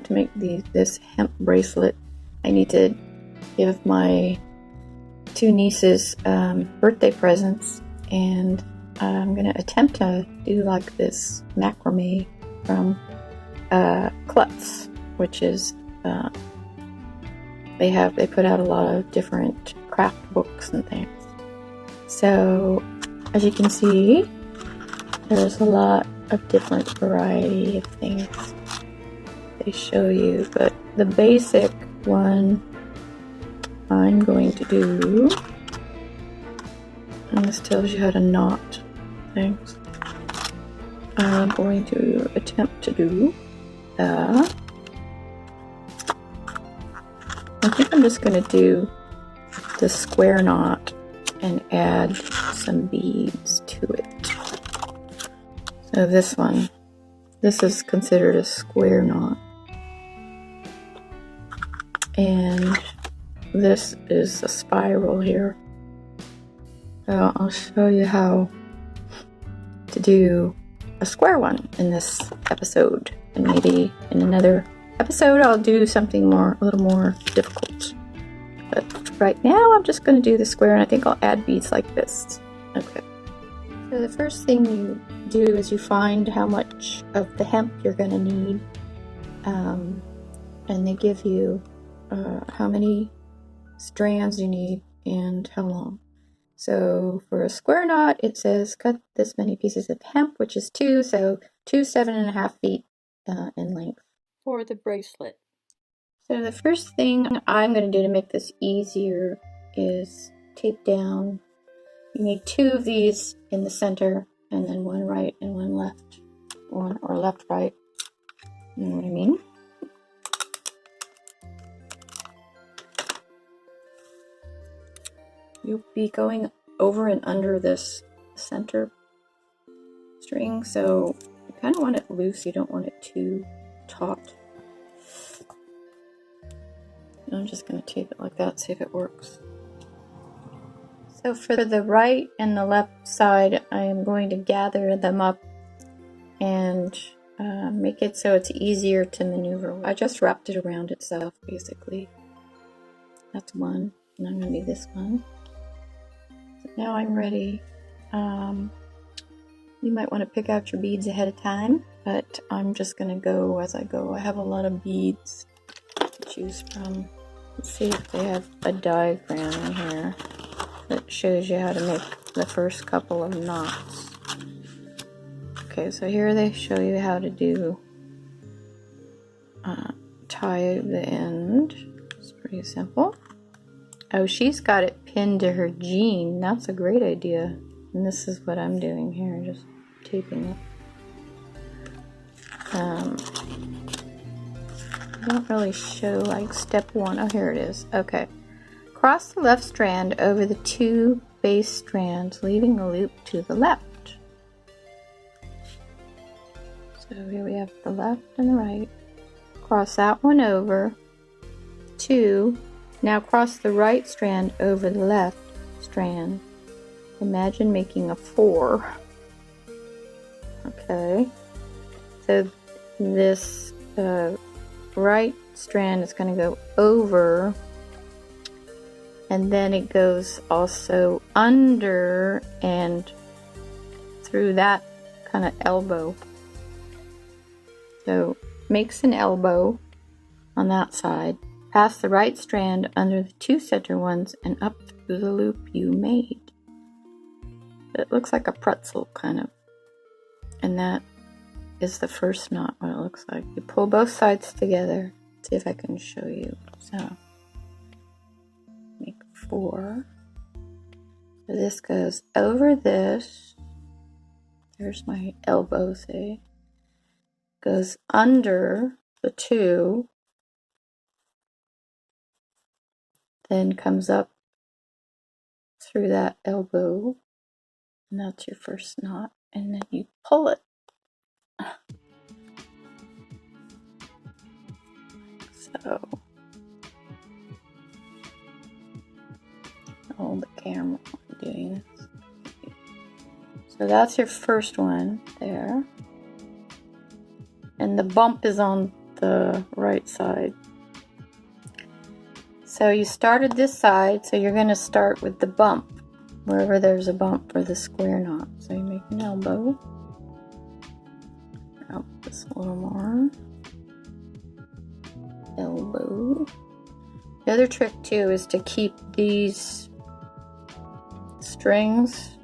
to make this hemp bracelet, I need to give my 2 nieces birthday presents, and I'm going to attempt to do like this macrame from Klutz, which is they put out a lot of different craft books and things. So as you can see, there's a lot of different variety of things they show you, but the basic one I'm going to do, and this tells you how to knot things, I'm going to attempt to do I think I'm just going to do the square knot and add some beads to it. So this one, this is considered a square knot, and this is a spiral here. So I'll show you how to do a square one in this episode, and maybe in another episode I'll do something a little more difficult. But right now I'm just going to do the square, and I think I'll add beads like this. Okay. So the first thing you do is you find how much of the hemp you're going to need, and they give you how many strands you need and how long. So for a square knot, it says cut this many pieces of hemp, which is 2, so 2 7.5 feet in length for the bracelet. So the first thing I'm going to do to make this easier is tape down. You need 2 of these in the center, and then 1 right and 1 left, or left right. You know what I mean? You'll be going over and under this center string, so you kind of want it loose. You don't want it too taut. I'm just going to tape it like that, see if it works. So for the right and the left side, I am going to gather them up and make it so it's easier to maneuver. I just wrapped it around itself, basically. That's one, and I'm going to do this one. So now I'm ready. You might want to pick out your beads ahead of time, but I'm just going to go as I go. I have a lot of beads to choose from. Let's see if they have a diagram in here that shows you how to make the first couple of knots. Okay, so here they show you how to do tie the end. It's pretty simple. Oh, she's got it pinned to her jean. That's a great idea. And this is what I'm doing here, just taping it. I don't really show like step 1. Oh, here it is. Okay. Cross the left strand over the 2 base strands, leaving a loop to the left. So here we have the left and the right. Cross that one over. 2. Now cross the right strand over the left strand. Imagine making a 4. Okay. So this right strand is going to go over, and then it goes also under and through that kind of elbow. So makes an elbow on that side. Pass the right strand under the 2 center ones and up through the loop you made. It looks like a pretzel kind of. And that is the first knot, what it looks like. You pull both sides together. See if I can show you. So make 4. So this goes over this. There's my elbow, see? Goes under the 2. Then comes up through that elbow. And that's your first knot. And then you pull it. So, hold the camera while I'm doing this. So that's your first one there. And the bump is on the right side. So you started this side, so you're going to start with the bump, wherever there's a bump for the square knot. So you make an elbow. Up this a little more. Elbow. The other trick too is to keep these strings,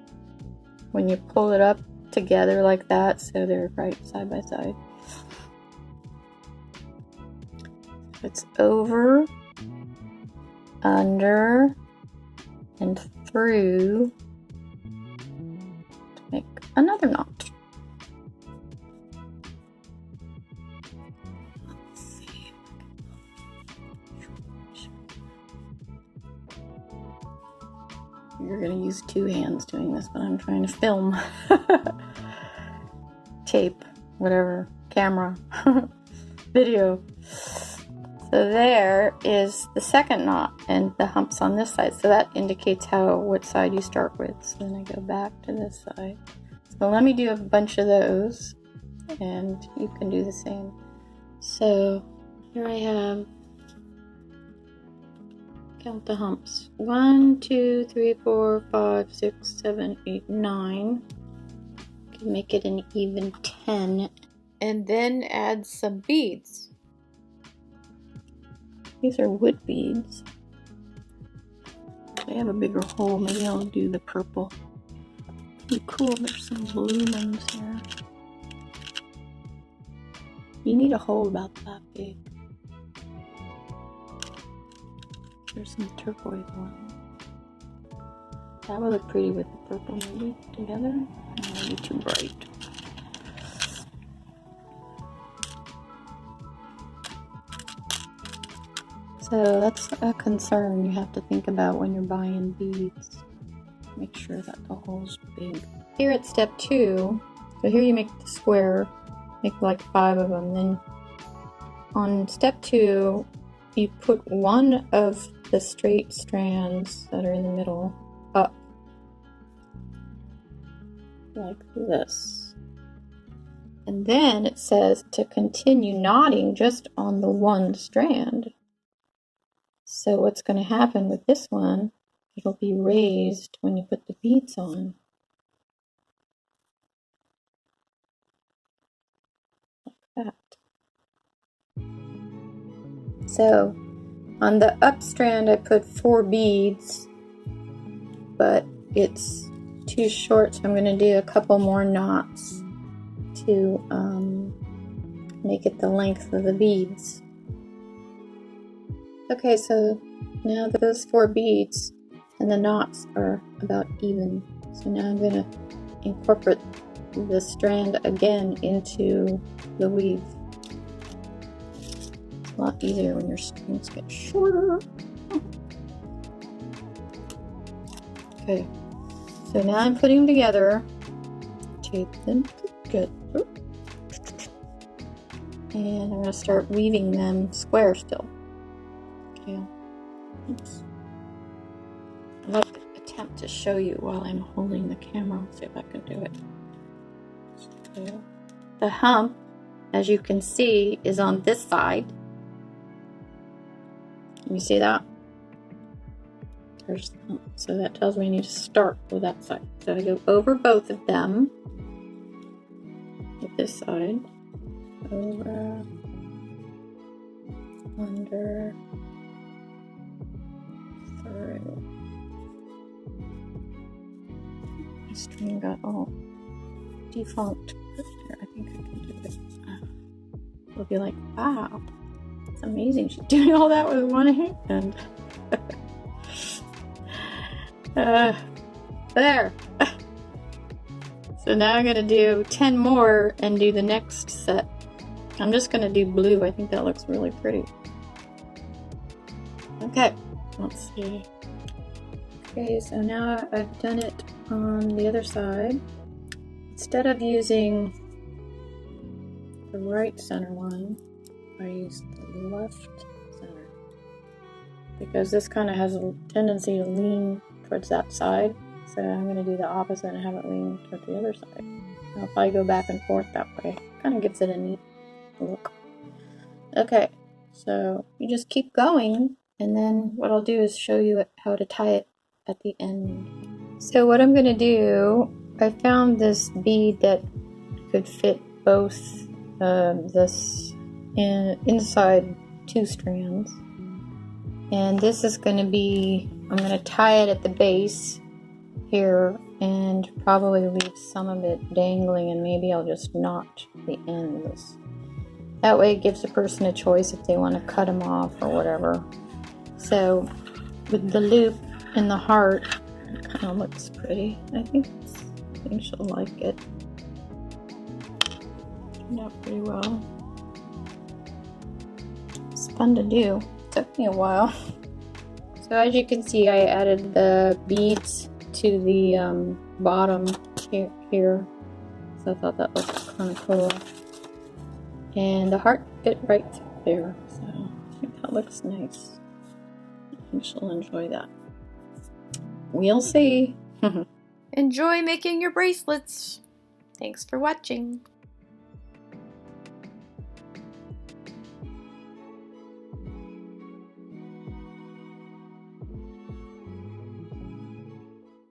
when you pull it up, together like that, so they're right side by side. It's over, under, and through to make another knot. You're going to use two hands doing this, but I'm trying to film. Tape, whatever, camera, video. So there is the second knot, and the hump's on this side. So that indicates what side you start with. So then I go back to this side. So let me do a bunch of those, and you can do the same. So here I have, count the humps. 1, 2, 3, 4, 5, 6, 7, 8, 9. You can make it an even 10. And then add some beads. These are wood beads. They have a bigger hole. Maybe I'll do the purple. Be cool. There's some blue ones here. You need a hole about that big. There's some turquoise one. That would look pretty with the purple maybe together. Maybe too bright. So that's a concern you have to think about when you're buying beads. Make sure that the hole's big. Here at step 2, so here you make the square, make like 5 of them. Then on step 2, you put one of the straight strands that are in the middle up like this. And then it says to continue knotting just on the one strand. So what's going to happen with this one, it'll be raised when you put the beads on. Like that. So on the up strand I put 4 beads, but it's too short, so I'm going to do a couple more knots to make it the length of the beads. Okay, so now those 4 beads and the knots are about even. So now I'm going to incorporate the strand again into the weave. It's a lot easier when your strings get shorter. Okay, so now I'm putting them together. Tape them together. And I'm going to start weaving them square still. Okay. Oops. I'd like to attempt to show you while I'm holding the camera. Let's see if I can do it. So, the hump, as you can see, is on this side. Can you see that? There's the hump. So that tells me I need to start with that side. So I go over both of them with this side. Over, under, through. My string got all defunct. Here, I think I can do it. It'll be like, wow, it's amazing. She's doing all that with one hand. There. So now I'm going to do 10 more and do the next set. I'm just going to do blue. I think that looks really pretty. Okay, let's see. Okay, so now I've done it on the other side. Instead of using the right center one, I use the left center. Because this kind of has a tendency to lean towards that side. So I'm going to do the opposite and have it lean towards the other side. I'll probably go back and forth that way. Kind of gives it a neat look. Okay, so you just keep going, and then what I'll do is show you how to tie it at the end. So what I'm going to do, I found this bead that could fit both this inside 2 strands. And this is going to be, I'm going to tie it at the base here and probably leave some of it dangling, and maybe I'll just knot the ends. That way it gives the person a choice if they want to cut them off or whatever. So with the loop and the heart, it kind of looks pretty. I think she'll like it. Turned out pretty well. It's fun to do. Took me a while. So as you can see, I added the beads to the bottom here. So I thought that was kind of cool. And the heart fit right there. So I think that looks nice. I think she'll enjoy that. We'll see. Enjoy making your bracelets. Thanks for watching.